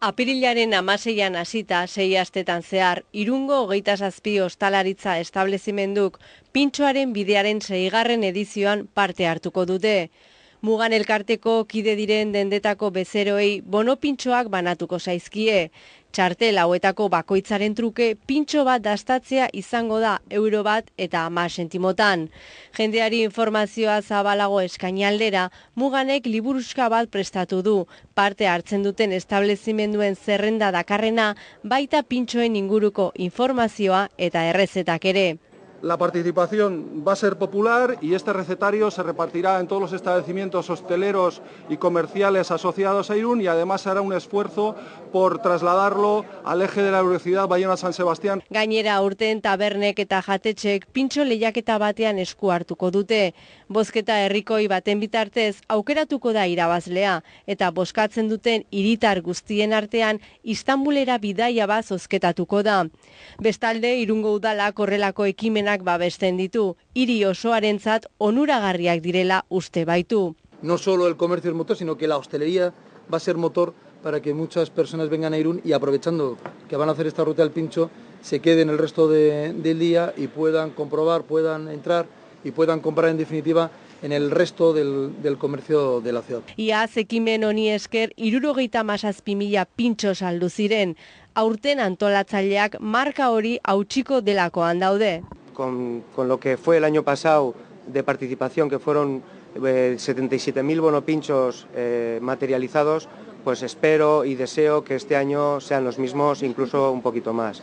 Apirilaren 16an hasita 6 astetan zehar, Irungo 27 ostalaritza establezimenduk pintxoaren bidearen 6. edizioan parte hartuko dute. Mugan elkarteko kide diren dendetako bezeroei bono pintxoak banatuko zaizkie. Txartel hauetako bakoitzaren truke pintxo bat dastatzea izango da euro bat eta 10 sentimotan. Jendeari informazioa zabalago eskaini aldera, Muganek liburuska bat prestatu du. Parte hartzen duten establezimenduen zerrenda dakarrena, baita pintxoen inguruko informazioa eta errezetak ere. La participación va a ser popular y este recetario se repartirá en todos los establecimientos hosteleros y comerciales asociados a Irún y además hará un esfuerzo por trasladarlo al eje de la velocidad Bayona-San Sebastián. Gainera aurten tabernek eta jatetxek pintxo lehiaketa batean esku hartuko dute. Bozketa herrikoi baten bitartez aukeratuko da irabazlea eta bozkatzen duten hiritar guztien artean Istanbulera bidaia bat zozketatuko da. Bestalde Irungo udalak horrelako ekimenak babesten ditu, hiri osoarentzat onuragarriak direla uste baitu. No solo el comercio es motor, sino que la hostelería va a ser motor para que muchas personas vengan a Irún y aprovechando que van a hacer esta ruta del pincho, se queden el resto del día y puedan comprobar, puedan entrar y puedan comprar en definitiva en el resto del comercio de la ciudad. Iaz ekimen honi esker 77.000 pintxo saldu ziren. Aurten antolatzaileak marka hori hautsiko delakoan daude. Con lo que fue el año pasado de participación, que fueron 77.000 bonopinchos materializados, pues espero y deseo que este año sean los mismos, incluso un poquito más.